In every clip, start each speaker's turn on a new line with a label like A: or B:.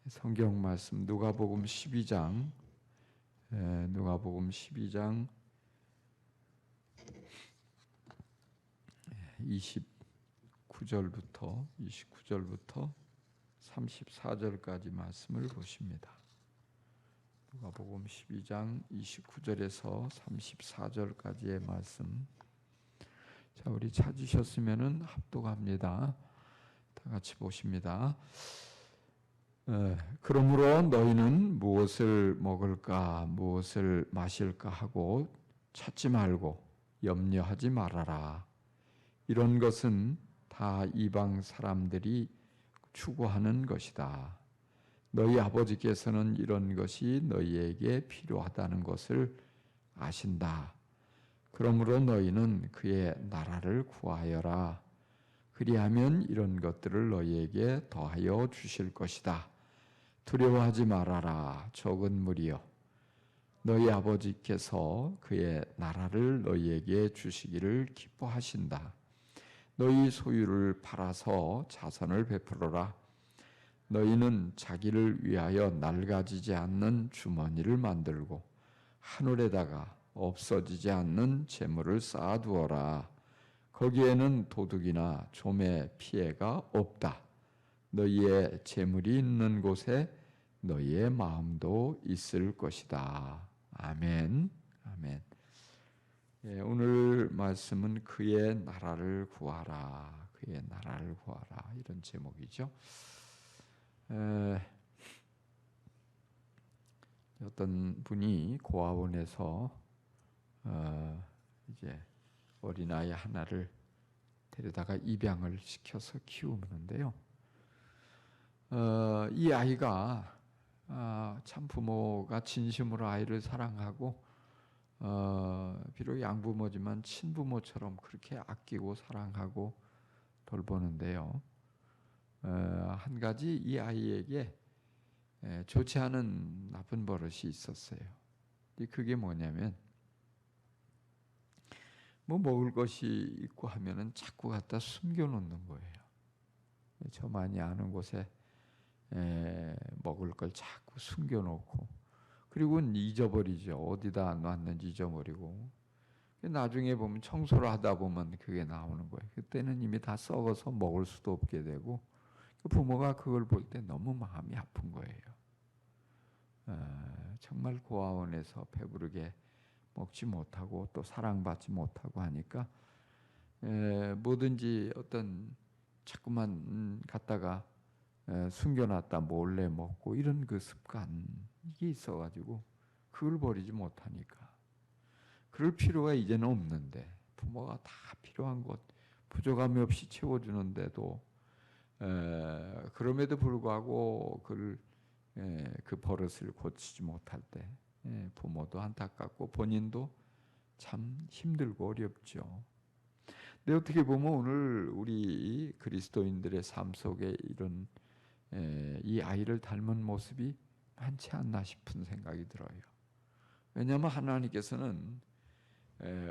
A: 성경 말씀 누가복음 12장 29절부터 34절까지 말씀을 보십니다. 누가복음 12장 29절에서 34절까지의 말씀. 자, 우리 찾으셨으면은 합독합니다. 다 같이 보십니다. 그러므로 너희는 무엇을 먹을까 무엇을 마실까 하고 찾지 말고 염려하지 말아라. 이런 것은 다 이방 사람들이 추구하는 것이다. 너희 아버지께서는 이런 것이 너희에게 필요하다는 것을 아신다. 그러므로 너희는 그의 나라를 구하여라. 그리하면 이런 것들을 너희에게 더하여 주실 것이다. 두려워하지 말아라. 적은 무리여. 너희 아버지께서 그의 나라를 너희에게 주시기를 기뻐하신다. 너희 소유를 팔아서 자선을 베풀어라. 너희는 자기를 위하여 낡아지지 않는 주머니를 만들고 하늘에다가 없어지지 않는 재물을 쌓아두어라. 거기에는 도둑이나 좀의 피해가 없다. 너희의 재물이 있는 곳에 너희의 마음도 있을 것이다. 아멘. 아멘. 예, 오늘 말씀은 그의 나라를 구하라. 그의 나라를 구하라. 이런 제목이죠. 어떤 분이 고아원에서 이제 어린아이 하나를 데려다가 입양을 시켜서 키우는데요. 이 아이가 참 부모가 진심으로 아이를 사랑하고 비록 양부모지만 친부모처럼 그렇게 아끼고 사랑하고 돌보는데요. 한 가지 이 아이에게 좋지 않은 나쁜 버릇이 있었어요. 그게 뭐냐면 뭐 먹을 것이 있고 하면은 자꾸 갖다 숨겨놓는 거예요. 저만이 아는 곳에 먹을 걸 자꾸 숨겨놓고 그리고는 잊어버리죠. 어디다 놨는지 잊어버리고 나중에 보면 청소를 하다 보면 그게 나오는 거예요. 그때는 이미 다 썩어서 먹을 수도 없게 되고 부모가 그걸 볼 때 너무 마음이 아픈 거예요. 정말 고아원에서 배부르게 먹지 못하고 또 사랑받지 못하고 하니까 뭐든지 어떤 자꾸만 갖다가 숨겨놨다 몰래 먹고 이런 그 습관 이게 있어가지고 그걸 버리지 못하니까 그럴 필요가 이제는 없는데 부모가 다 필요한 것 부족함이 없이 채워주는데도 그럼에도 불구하고 그 버릇을 고치지 못할 때 부모도 안타깝고 본인도 참 힘들고 어렵죠. 근데 어떻게 보면 오늘 우리 그리스도인들의 삶 속에 이런 이 아이를 닮은 모습이 많지 않나 싶은 생각이 들어요. 왜냐하면 하나님께서는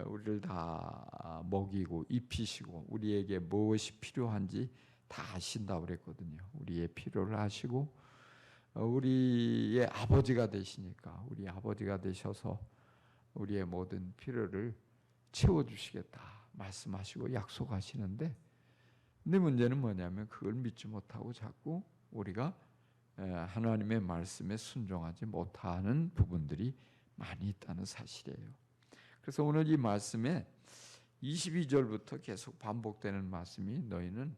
A: 우리를 다 먹이고 입히시고 우리에게 무엇이 필요한지 다 아신다고 그랬거든요. 우리의 필요를 아시고 우리의 아버지가 되시니까 우리 아버지가 되셔서 우리의 모든 필요를 채워주시겠다 말씀하시고 약속하시는데 근데 문제는 뭐냐면 그걸 믿지 못하고 자꾸 우리가 하나님의 말씀에 순종하지 못하는 부분들이 많이 있다는 사실이에요. 그래서 오늘 이 말씀에 22절부터 계속 반복되는 말씀이 너희는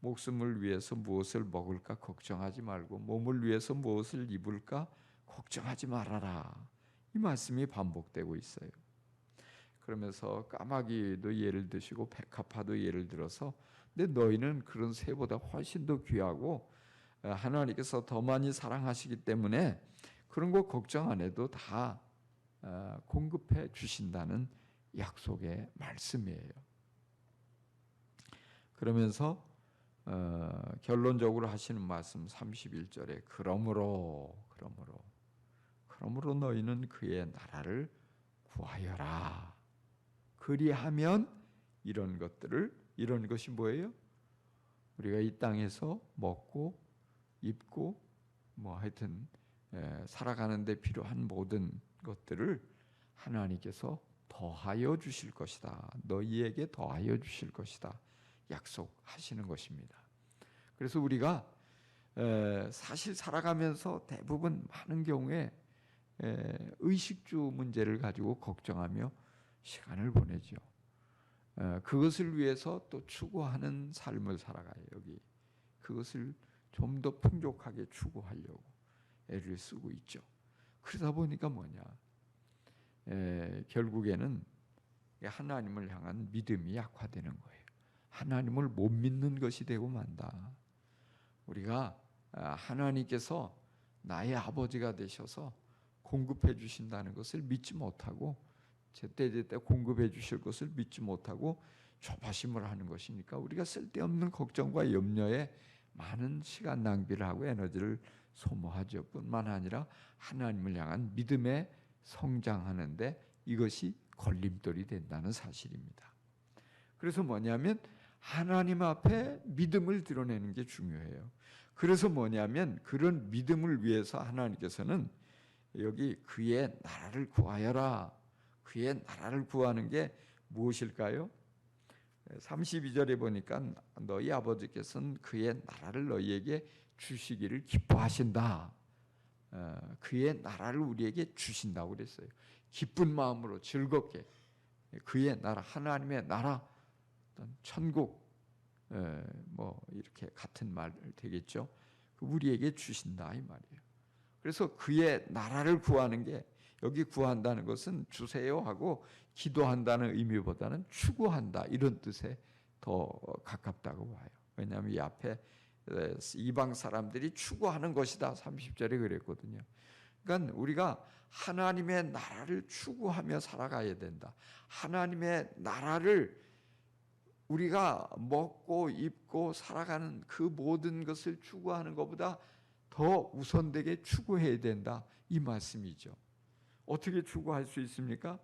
A: 목숨을 위해서 무엇을 먹을까 걱정하지 말고 몸을 위해서 무엇을 입을까 걱정하지 말아라. 이 말씀이 반복되고 있어요. 그러면서 까마귀도 예를 드시고 백합화도 예를 들어서 근데 너희는 그런 새보다 훨씬 더 귀하고 하나님께서 더 많이 사랑하시기 때문에 그런 거 걱정 안 해도 다 공급해 주신다는 약속의 말씀이에요. 그러면서 결론적으로 하시는 말씀 31절에 그러므로 너희는 그의 나라를 구하여라. 그리하면 이런 것이 뭐예요? 우리가 이 땅에서 먹고 입고 뭐 하여튼 살아가는 데 필요한 모든 것들을 하나님께서 더하여 주실 것이다. 너희에게 더하여 주실 것이다. 약속하시는 것입니다. 그래서 우리가 사실 살아가면서 대부분 많은 경우에 의식주 문제를 가지고 걱정하며 시간을 보내죠. 그것을 위해서 또 추구하는 삶을 살아가요. 여기 그것을 좀 더 풍족하게 추구하려고 애를 쓰고 있죠. 그러다 보니까 뭐냐? 결국에는 하나님을 향한 믿음이 약화되는 거예요. 하나님을 못 믿는 것이 되고 만다. 우리가 하나님께서 나의 아버지가 되셔서 공급해 주신다는 것을 믿지 못하고 제때제때 공급해 주실 것을 믿지 못하고 조바심을 하는 것이니까 우리가 쓸데없는 걱정과 염려에 많은 시간 낭비를 하고 에너지를 소모하죠. 뿐만 아니라 하나님을 향한 믿음에 성장하는데 이것이 걸림돌이 된다는 사실입니다. 그래서 뭐냐면 하나님 앞에 믿음을 드러내는 게 중요해요. 그래서 뭐냐면 그런 믿음을 위해서 하나님께서는 여기 그의 나라를 구하여라. 그의 나라를 구하는 게 무엇일까요? 32절에 보니까 너희 아버지께서는 그의 나라를 너희에게 주시기를 기뻐하신다. 그의 나라를 우리에게 주신다고 그랬어요. 기쁜 마음으로 즐겁게 그의 나라, 하나님의 나라, 천국, 뭐 이렇게 같은 말 되겠죠. 우리에게 주신다 이 말이에요. 그래서 그의 나라를 구하는 게 여기 구한다는 것은 주세요 하고 기도한다는 의미보다는 추구한다 이런 뜻에 더 가깝다고 봐요. 왜냐하면 이 앞에 이방 사람들이 추구하는 것이다 30절에 그랬거든요. 그러니까 우리가 하나님의 나라를 추구하며 살아가야 된다. 하나님의 나라를 우리가 먹고 입고 살아가는 그 모든 것을 추구하는 것보다 더 우선되게 추구해야 된다 이 말씀이죠. 어떻게 추구할 수 있습니까?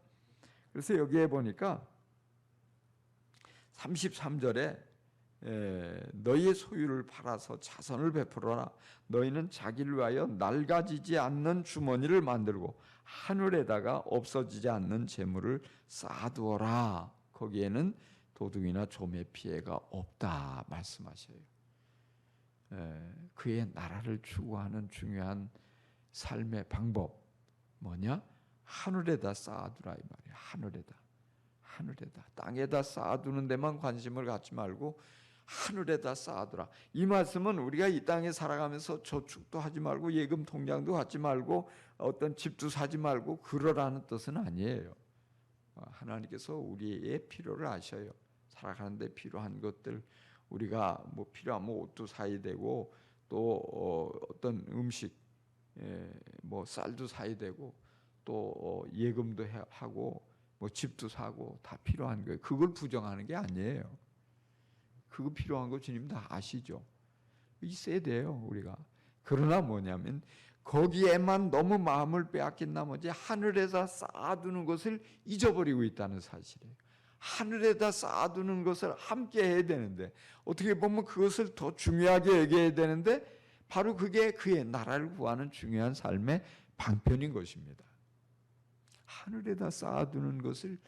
A: 그래서 여기에 보니까 33절에 너희의 소유를 팔아서 자선을 베풀어라. 너희는 자기를 위하여 낡아지지 않는 주머니를 만들고 하늘에다가 없어지지 않는 재물을 쌓아두어라. 거기에는 도둑이나 좀의 피해가 없다 말씀하셔요. 그의 나라를 추구하는 중요한 삶의 방법 뭐냐? 하늘에다 쌓아두라 이 말이에요. 하늘에다 땅에다 쌓아두는 데만 관심을 갖지 말고 하늘에다 쌓아두라. 이 말씀은 우리가 이 땅에 살아가면서 저축도 하지 말고 예금 통장도 갖지 말고 어떤 집도 사지 말고 그러라는 뜻은 아니에요. 하나님께서 우리의 필요를 아셔요. 살아가는 데 필요한 것들 우리가 뭐 필요하면 옷도 사야 되고 또 어떤 음식 뭐 쌀도 사야 되고 또 예금도 하고 뭐 집도 사고 다 필요한 거예요. 그걸 부정하는 게 아니에요. 그거 필요한 거 주님 다 아시죠. 있어야 돼요 우리가. 그러나 뭐냐면 거기에만 너무 마음을 빼앗긴 나머지 하늘에다 쌓아두는 것을 잊어버리고 있다는 사실이에요. 하늘에다 쌓아두는 것을 함께 해야 되는데 어떻게 보면 그것을 더 중요하게 여겨야 되는데 바로 그게 그의 나라를 구하는 중요한 삶의 방편인 것입니다. 하늘에다 쌓아두는 것을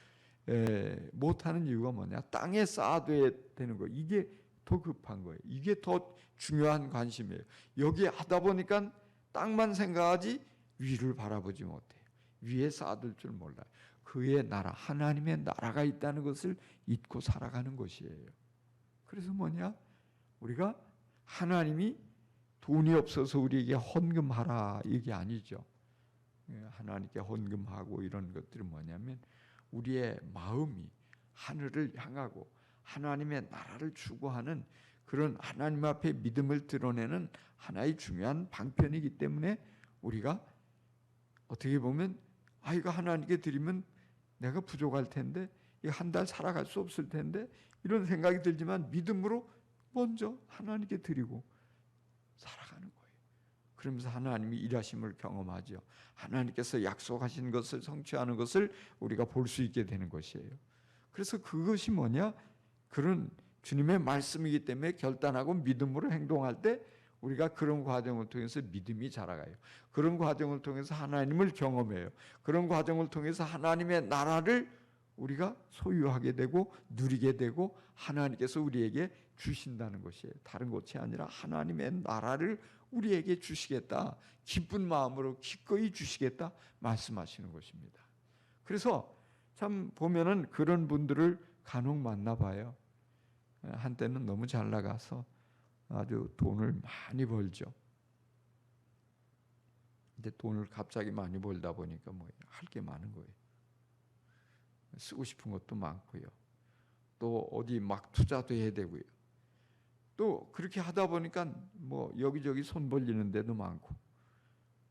A: 못하는 이유가 뭐냐? 땅에 쌓아둬야 되는 거. 이게 더 급한 거예요. 이게 더 중요한 관심이에요. 여기 하다 보니까 땅만 생각하지 위를 바라보지 못해요. 위에 쌓아둘 줄 몰라요. 그의 나라, 하나님의 나라가 있다는 것을 잊고 살아가는 것이에요. 그래서 뭐냐? 우리가 하나님이 돈이 없어서 우리에게 헌금하라 이게 아니죠. 하나님께 헌금하고 이런 것들은 뭐냐면 우리의 마음이 하늘을 향하고 하나님의 나라를 추구하는 그런 하나님 앞에 믿음을 드러내는 하나의 중요한 방편이기 때문에 우리가 어떻게 보면 이거 하나님께 드리면 내가 부족할 텐데 이거 한 달 살아갈 수 없을 텐데 이런 생각이 들지만 믿음으로 먼저 하나님께 드리고 살아가는 거예요. 그러면서 하나님이 일하심을 경험하죠. 하나님께서 약속하신 것을 성취하는 것을 우리가 볼 수 있게 되는 것이에요. 그래서 그것이 뭐냐? 그런 주님의 말씀이기 때문에 결단하고 믿음으로 행동할 때 우리가 그런 과정을 통해서 믿음이 자라가요. 그런 과정을 통해서 하나님을 경험해요. 그런 과정을 통해서 하나님의 나라를 우리가 소유하게 되고 누리게 되고 하나님께서 우리에게 주신다는 것이에요. 다른 것이 아니라 하나님의 나라를 우리에게 주시겠다. 기쁜 마음으로 기꺼이 주시겠다 말씀하시는 것입니다. 그래서 참 보면은 그런 분들을 간혹 만나봐요. 한때는 너무 잘 나가서 아주 돈을 많이 벌죠. 근데 돈을 갑자기 많이 벌다 보니까 뭐 할 게 많은 거예요. 쓰고 싶은 것도 많고요. 또 어디 막 투자도 해야 되고요. 또 그렇게 하다 보니까 뭐 여기저기 손 벌리는 데도 많고.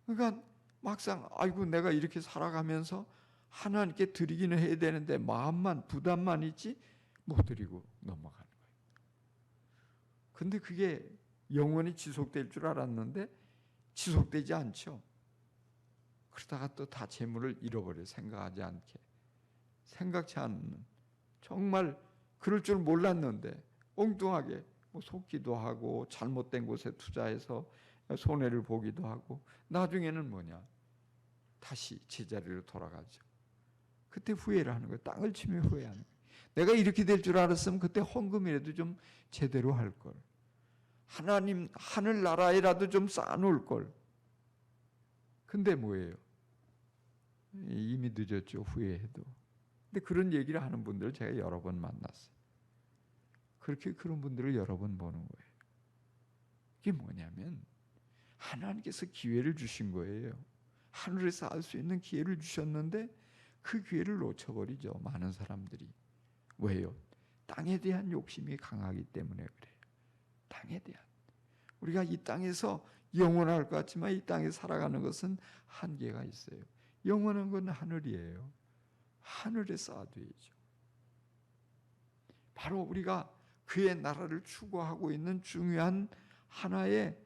A: 그러니까 막상 아이고 내가 이렇게 살아가면서 하나님께 드리기는 해야 되는데 마음만 부담만 있지 못 드리고 넘어가는 거예요. 근데 그게 영원히 지속될 줄 알았는데 지속되지 않죠. 그러다가 또 다 재물을 잃어버려요. 생각하지 않게. 생각지 않는, 정말 그럴 줄 몰랐는데 엉뚱하게 뭐 속기도 하고 잘못된 곳에 투자해서 손해를 보기도 하고 나중에는 뭐냐, 다시 제자리로 돌아가죠. 그때 후회를 하는 거예요. 땅을 치며 후회하는 거예요. 내가 이렇게 될 줄 알았으면 그때 헌금이라도 좀 제대로 할 걸. 하나님 하늘나라에라도 좀 쌓아놓을 걸. 근데 뭐예요? 이미 늦었죠. 후회해도. 근데 그런 얘기를 하는 분들을 제가 여러 번 만났어요. 그렇게 그런 분들을 여러 번 보는 거예요. 이게 뭐냐면 하나님께서 기회를 주신 거예요. 하늘에서 알 수 있는 기회를 주셨는데 그 기회를 놓쳐버리죠. 많은 사람들이. 왜요? 땅에 대한 욕심이 강하기 때문에 그래요. 땅에 대한. 우리가 이 땅에서 영원할 것 같지만 이 땅에 살아가는 것은 한계가 있어요. 영원한 건 하늘이에요. 하늘에 쌓아둬야죠. 바로 우리가 그의 나라를 추구하고 있는 중요한 하나의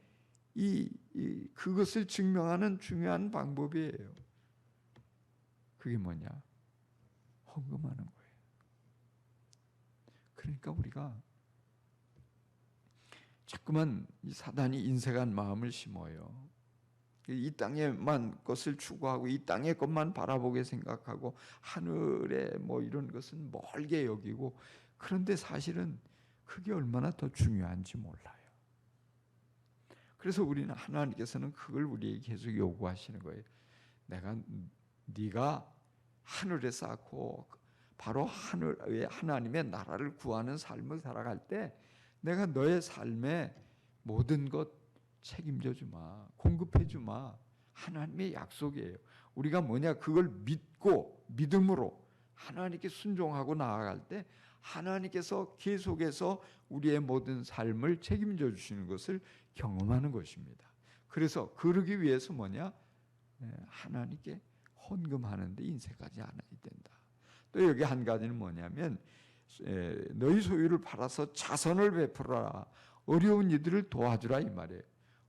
A: 그것을 증명하는 중요한 방법이에요. 그게 뭐냐? 헌금하는 거예요. 그러니까 우리가 자꾸만 이 사단이 인색한 마음을 심어요. 이 땅에만 것을 추구하고 이 땅의 것만 바라보게 생각하고 하늘에 뭐 이런 것은 멀게 여기고, 그런데 사실은 그게 얼마나 더 중요한지 몰라요. 그래서 우리는 하나님께서는 그걸 우리에게 계속 요구하시는 거예요. 네가 하늘에 쌓고 바로 하늘에 하나님의 나라를 구하는 삶을 살아갈 때 내가 너의 삶에 모든 것 책임져 주마, 공급해 주마. 하나님의 약속이에요. 우리가 뭐냐, 그걸 믿고 믿음으로 하나님께 순종하고 나아갈 때 하나님께서 계속해서 우리의 모든 삶을 책임져 주시는 것을 경험하는 것입니다. 그래서 그러기 위해서 뭐냐, 하나님께 헌금하는데 인색하지 않아야 된다. 또 여기 한 가지는 뭐냐면 너희 소유를 팔아서 자선을 베풀어라. 어려운 이들을 도와주라 이 말이에요.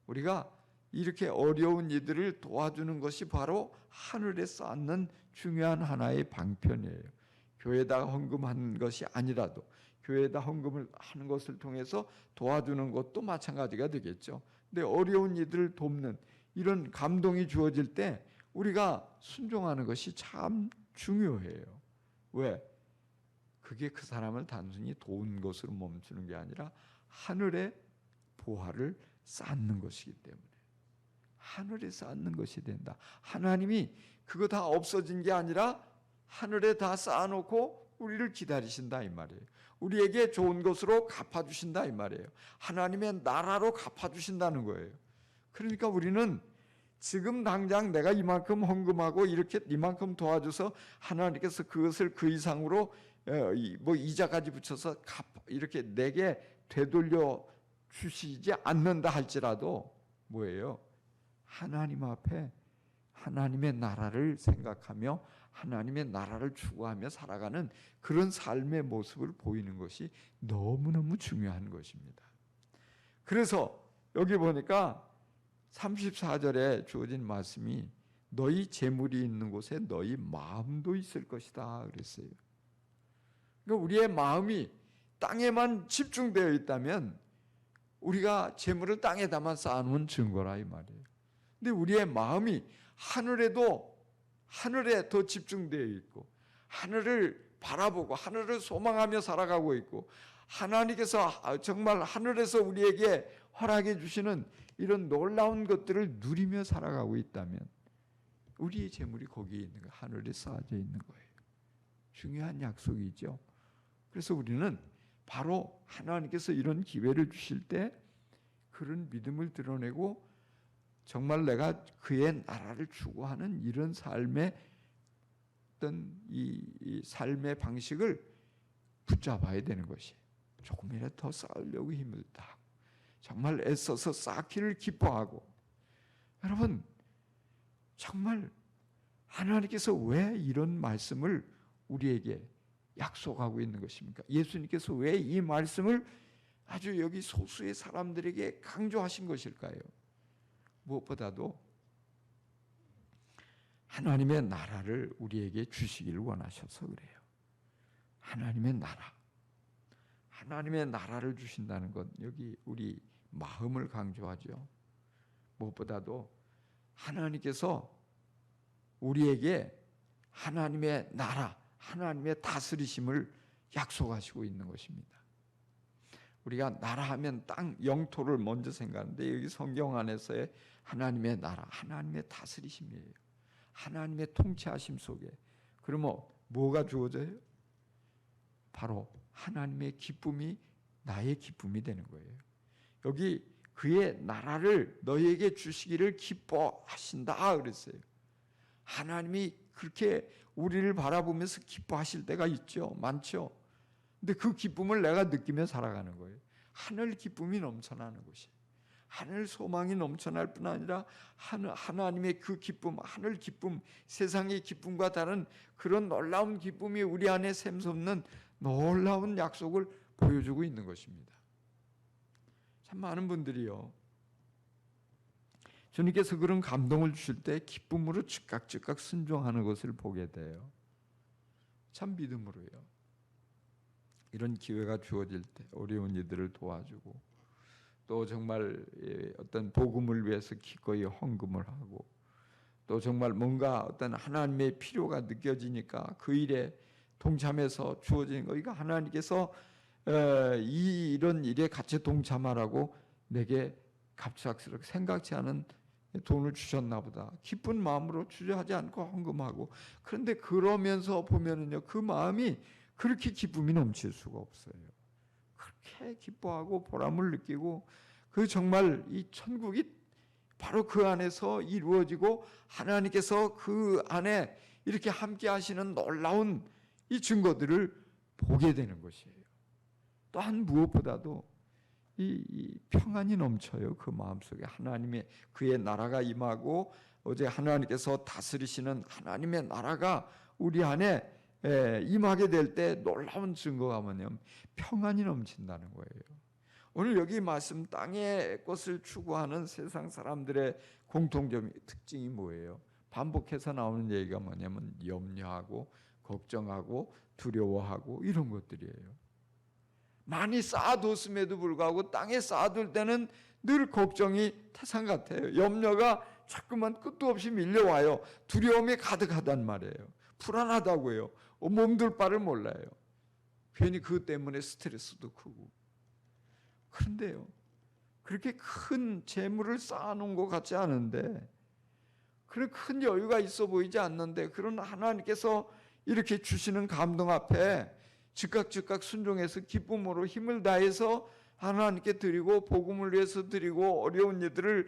A: 우리가 이렇게 어려운 이들을 도와주는 것이 바로 하늘에 쌓는 중요한 하나의 방편이에요. 교회에다 헌금한 것이 아니라도 교회에다 헌금을 하는 것을 통해서 도와주는 것도 마찬가지가 되겠죠. 근데 어려운 이들을 돕는 이런 감동이 주어질 때 우리가 순종하는 것이 참 중요해요. 왜? 그게 그 사람을 단순히 도운 것으로 멈추는 게 아니라 하늘의 보화를 쌓는 것이기 때문에 하늘에 쌓는 것이 된다. 하나님이 그거 다 없어진 게 아니라 하늘에 다 쌓아놓고 우리를 기다리신다 이 말이에요. 우리에게 좋은 것으로 갚아주신다 이 말이에요. 하나님의 나라로 갚아주신다는 거예요. 그러니까 우리는 지금 당장 내가 이만큼 헌금하고 이렇게 이만큼 도와줘서 하나님께서 그것을 그 이상으로 뭐 이자까지 붙여서 이렇게 내게 되돌려 주시지 않는다 할지라도 뭐예요? 하나님 앞에 하나님의 나라를 생각하며 하나님의 나라를 추구하며 살아가는 그런 삶의 모습을 보이는 것이 너무너무 중요한 것입니다. 그래서 여기 보니까 34절에 주어진 말씀이 너희 재물이 있는 곳에 너희 마음도 있을 것이다 그랬어요. 그러니까 우리의 마음이 땅에만 집중되어 있다면 우리가 재물을 땅에 담아 쌓아놓은 증거라 이 말이에요. 근데 우리의 마음이 하늘에 더 집중되어 있고 하늘을 바라보고 하늘을 소망하며 살아가고 있고 하나님께서 정말 하늘에서 우리에게 허락해 주시는 이런 놀라운 것들을 누리며 살아가고 있다면 우리의 재물이 거기에 있는 거예요. 하늘에 쌓아져 있는 거예요. 중요한 약속이죠. 그래서 우리는 바로 하나님께서 이런 기회를 주실 때 그런 믿음을 드러내고 정말 내가 그의 나라를 추구하는 이런 삶의 어떤 이 삶의 방식을 붙잡아야 되는 것이에요. 조금이라도 더 쌓으려고 힘을 다하고 정말 애써서 쌓기를 기뻐하고 여러분 정말 하나님께서 왜 이런 말씀을 우리에게 약속하고 있는 것입니까? 예수님께서 왜 이 말씀을 아주 여기 소수의 사람들에게 강조하신 것일까요? 무엇보다도 하나님의 나라를 우리에게 주시기를 원하셔서 그래요. 하나님의 나라를 주신다는 건 여기 우리 마음을 강조하죠. 무엇보다도 하나님께서 우리에게 하나님의 나라, 하나님의 다스리심을 약속하시고 있는 것입니다. 우리가 나라 하면 땅, 영토를 먼저 생각하는데 여기 성경 안에서의 하나님의 나라, 하나님의 다스리심이에요. 하나님의 통치하심 속에 그러면 뭐가 주어져요? 바로 하나님의 기쁨이 나의 기쁨이 되는 거예요. 여기 그의 나라를 너희에게 주시기를 기뻐하신다 그랬어요. 하나님이 그렇게 우리를 바라보면서 기뻐하실 때가 있죠. 많죠. 근데 그 기쁨을 내가 느끼며 살아가는 거예요. 하늘 기쁨이 넘쳐나는 곳이에요. 하늘 소망이 넘쳐날 뿐 아니라 하나님의 그 기쁨, 하늘 기쁨, 세상의 기쁨과 다른 그런 놀라운 기쁨이 우리 안에 샘솟는 놀라운 약속을 보여주고 있는 것입니다. 참 많은 분들이요, 주님께서 그런 감동을 주실 때 기쁨으로 즉각 순종하는 것을 보게 돼요. 참 믿음으로요. 이런 기회가 주어질 때 어려운 이들을 도와주고 또 정말 어떤 복음을 위해서 기꺼이 헌금을 하고 또 정말 뭔가 어떤 하나님의 필요가 느껴지니까 그 일에 동참해서 주어진 거, 이거 하나님께서 이런 일에 같이 동참하라고 내게 갑작스럽게 생각지 않은 돈을 주셨나 보다. 기쁜 마음으로 주저하지 않고 헌금하고. 그런데 그러면서 보면은요, 그 마음이 그렇게 기쁨이 넘칠 수가 없어요. 그렇게 기뻐하고 보람을 느끼고 그 정말 이 천국이 바로 그 안에서 이루어지고 하나님께서 그 안에 이렇게 함께 하시는 놀라운 이 증거들을 보게 되는 것이에요. 또한 무엇보다도 이 평안이 넘쳐요. 그 마음속에 하나님의 그의 나라가 임하고 어제 하나님께서 다스리시는 하나님의 나라가 우리 안에 임하게 될 때 놀라운 증거가 뭐냐면 평안이 넘친다는 거예요. 오늘 여기 말씀 땅의 것을 추구하는 세상 사람들의 공통점 특징이 뭐예요? 반복해서 나오는 얘기가 뭐냐면 염려하고 걱정하고 두려워하고 이런 것들이에요. 많이 쌓아뒀음에도 불구하고 땅에 쌓아둘 때는 늘 걱정이 태산 같아요. 염려가 자꾸만 끝도 없이 밀려와요. 두려움이 가득하단 말이에요. 불안하다고요. 몸둘 바를 몰라요. 괜히 그것 때문에 스트레스도 크고. 그런데요, 그렇게 큰 재물을 쌓아놓은 것 같지 않은데, 그런 큰 여유가 있어 보이지 않는데, 그런 하나님께서 이렇게 주시는 감동 앞에 즉각 순종해서 기쁨으로 힘을 다해서 하나님께 드리고 복음을 위해서 드리고 어려운 이들을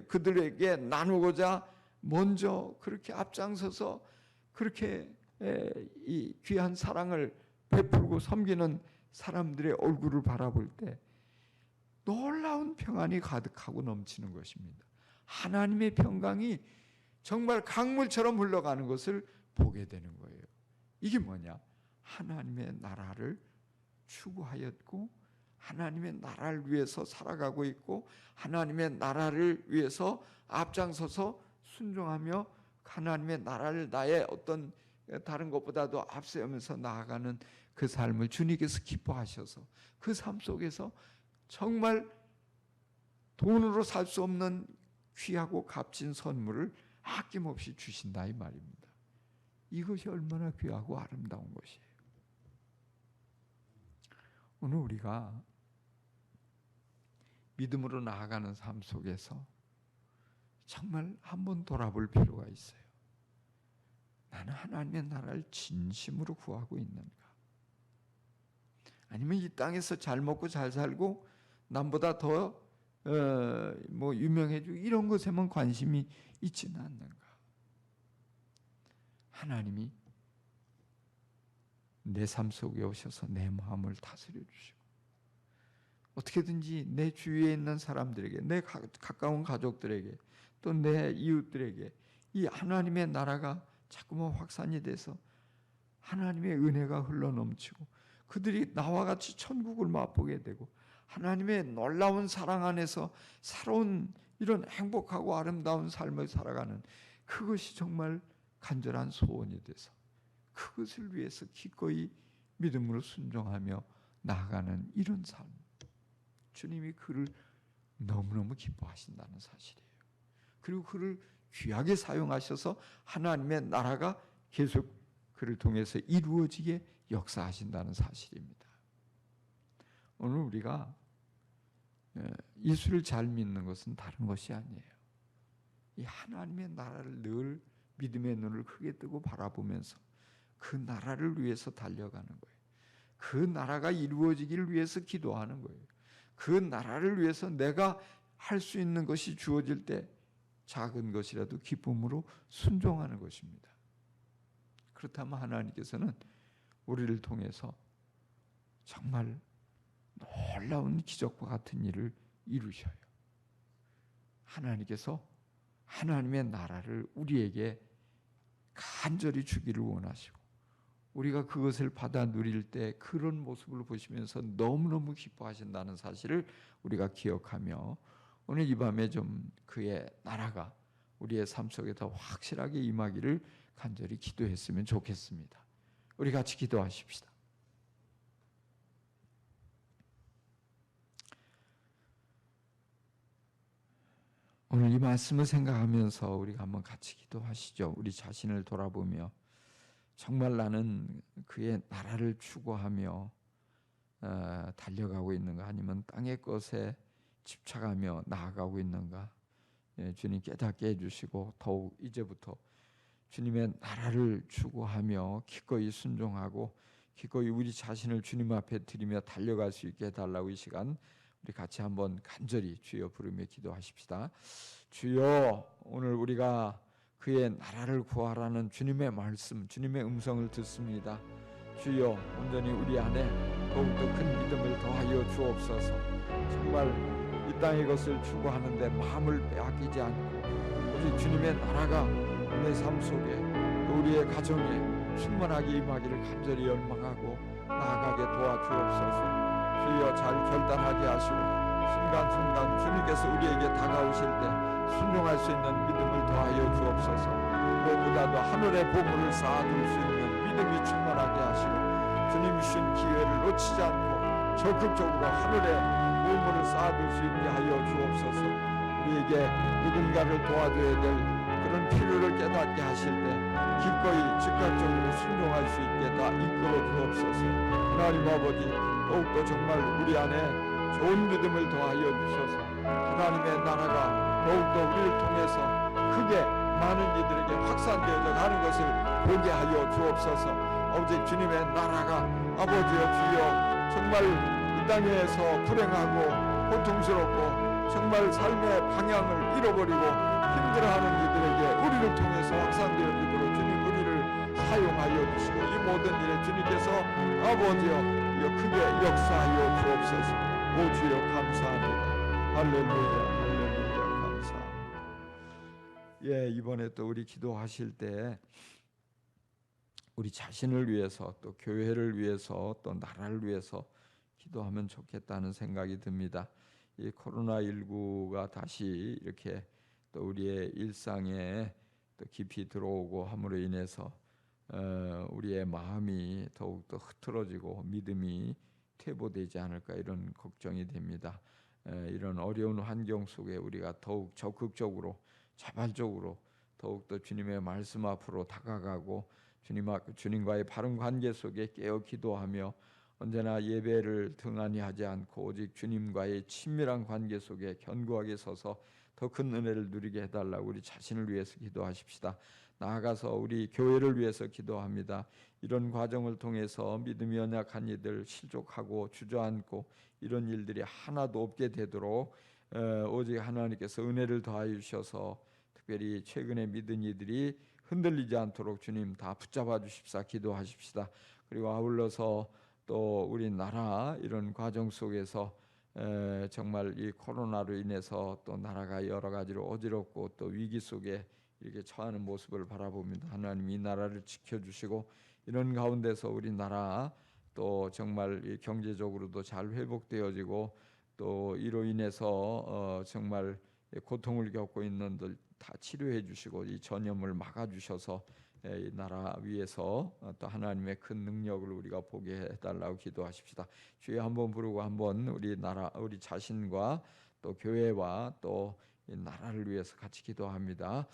A: 그들에게 나누고자 먼저 그렇게 앞장서서 그렇게 이 귀한 사랑을 베풀고 섬기는 사람들의 얼굴을 바라볼 때 놀라운 평안이 가득하고 넘치는 것입니다. 하나님의 평강이 정말 강물처럼 흘러가는 것을 보게 되는 거예요. 이게 뭐냐? 하나님의 나라를 추구하였고 하나님의 나라를 위해서 살아가고 있고 하나님의 나라를 위해서 앞장서서 순종하며 하나님의 나라를 나의 어떤 다른 것보다도 앞세우면서 나아가는 그 삶을 주님께서 기뻐하셔서 그 삶 속에서 정말 돈으로 살 수 없는 귀하고 값진 선물을 아낌없이 주신다 이 말입니다. 이것이 얼마나 귀하고 아름다운 것이에요. 오늘 우리가 믿음으로 나아가는 삶 속에서 정말 한번 돌아볼 필요가 있어요. 나는 하나님의 나라를 진심으로 구하고 있는가? 아니면 이 땅에서 잘 먹고 잘 살고 남보다 더 유명해지고 이런 것에만 관심이 있지는 않는가? 하나님이 내 삶 속에 오셔서 내 마음을 다스려 주시고 어떻게든지 내 주위에 있는 사람들에게, 내 가까운 가족들에게, 또 내 이웃들에게 이 하나님의 나라가 자꾸만 확산이 돼서 하나님의 은혜가 흘러넘치고 그들이 나와 같이 천국을 맛보게 되고 하나님의 놀라운 사랑 안에서 살아온 이런 행복하고 아름다운 삶을 살아가는 그것이 정말 간절한 소원이 돼서 그것을 위해서 기꺼이 믿음으로 순종하며 나아가는 이런 삶, 주님이 그를 너무너무 기뻐하신다는 사실이에요. 그리고 그를 귀하게 사용하셔서 하나님의 나라가 계속 그를 통해서 이루어지게 역사하신다는 사실입니다. 오늘 우리가 예수를 잘 믿는 것은 다른 것이 아니에요. 이 하나님의 나라를 늘 믿음의 눈을 크게 뜨고 바라보면서 그 나라를 위해서 달려가는 거예요. 그 나라가 이루어지기를 위해서 기도하는 거예요. 그 나라를 위해서 내가 할 수 있는 것이 주어질 때 작은 것이라도 기쁨으로 순종하는 것입니다. 그렇다면 하나님께서는 우리를 통해서 정말 놀라운 기적과 같은 일을 이루셔요. 하나님께서 하나님의 나라를 우리에게 간절히 주기를 원하시고 우리가 그것을 받아 누릴 때 그런 모습을 보시면서 너무너무 기뻐하신다는 사실을 우리가 기억하며 오늘 이 밤에 좀 그의 나라가 우리의 삶 속에 더 확실하게 임하기를 간절히 기도했으면 좋겠습니다. 우리 같이 기도하십시다. 오늘 이 말씀을 생각하면서 우리가 한번 같이 기도하시죠. 우리 자신을 돌아보며 정말 나는 그의 나라를 추구하며 달려가고 있는가, 아니면 땅의 것에 집착하며 나아가고 있는가? 주님 깨닫게 해주시고 더욱 이제부터 주님의 나라를 추구하며 기꺼이 순종하고 기꺼이 우리 자신을 주님 앞에 드리며 달려갈 수 있게 해달라고 이 시간 우리 같이 한번 간절히 주여 부르며 기도하십시다. 주여, 오늘 우리가 그의 나라를 구하라는 주님의 말씀, 주님의 음성을 듣습니다. 주여, 온전히 우리 안에 더욱더 큰 믿음을 더하여 주옵소서. 정말 이 땅의 것을 추구하는데 마음을 빼앗기지 않고 오직 주님의 나라가 내 삶 속에 또 우리의 가정에 충만하게 임하기를 간절히 열망하고 나아가게 도와주옵소서. 주여, 잘 결단하게 하시고 순간순간 주님께서 우리에게 다가오실 때 순종할 수 있는 믿음을 더하여 주옵소서. 무엇보다도 하늘의 보물을 쌓아둘 수 있는 믿음이 충만하게 하시고 주님 주신 기회를 놓치지 않고 적극적으로 하늘의 보물을 쌓아둘 수 있게 하여 주옵소서. 우리에게 누군가를 도와줘야 될 그런 필요를 깨닫게 하실 때 기꺼이 즉각적으로 순종할 수 있게 다 이끌어 주옵소서. 하나님 아버지, 더욱더 정말 우리 안에 좋은 믿음을 더하여 주셔서 하나님의 나라가 더욱더 우리를 통해서 크게 많은 이들에게 확산되어져 가는 것을 보게 하여 주옵소서. 오직 주님의 나라가 아버지여 주여 정말 이 땅에서 불행하고 고통스럽고 정말 삶의 방향을 잃어버리고 힘들어하는 이들에게 우리를 통해서 확산되어지도록 주님 우리를 사용하여 주시고 이 모든 일에 주님께서 아버지여 크게 역사하여 주옵소서. 오 주여 감사합니다. 할렐루야, 할렐루야, 감사합니다. 이번에 또 우리 기도하실 때 우리 자신을 위해서 또 교회를 위해서 또 나라를 위해서 기도하면 좋겠다는 생각이 듭니다. 이 코로나19가 다시 이렇게 또 우리의 일상에 또 깊이 들어오고 함으로 인해서 우리의 마음이 더욱더 흐트러지고 믿음이 퇴보되지 않을까 이런 걱정이 됩니다. 이런 어려운 환경 속에 우리가 더욱 적극적으로 자발적으로 더욱더 주님의 말씀 앞으로 다가가고 주님과의 바른 관계 속에 깨어 기도하며 언제나 예배를 등한히 하지 않고 오직 주님과의 친밀한 관계 속에 견고하게 서서 더 큰 은혜를 누리게 해달라고 우리 자신을 위해서 기도하십시다. 나아가서 우리 교회를 위해서 기도합니다. 이런 과정을 통해서 믿음이 연약한 이들 실족하고 주저앉고 이런 일들이 하나도 없게 되도록 오직 하나님께서 은혜를 더하여 주셔서 특별히 최근에 믿은 이들이 흔들리지 않도록 주님 다 붙잡아 주십사 기도하십시다. 그리고 아울러서 또 우리나라 이런 과정 속에서 정말 이 코로나로 인해서 또 나라가 여러 가지로 어지럽고 또 위기 속에 이렇게 처하는 모습을 바라봅니다. 하나님 이 나라를 지켜주시고 이런 가운데서 우리나라 또 정말 경제적으로도 잘 회복되어지고 또 이로 인해서 정말 고통을 겪고 있는 들 다 치료해 주시고 이 전염을 막아 주셔서 이 나라 위에서 또 하나님의 큰 능력을 우리가 보게 해달라고 기도하십시다. 주여 한번 부르고 한번 우리 나라 우리 자신과 또 교회와 또 이 나라를 위해서 같이 기도합니다.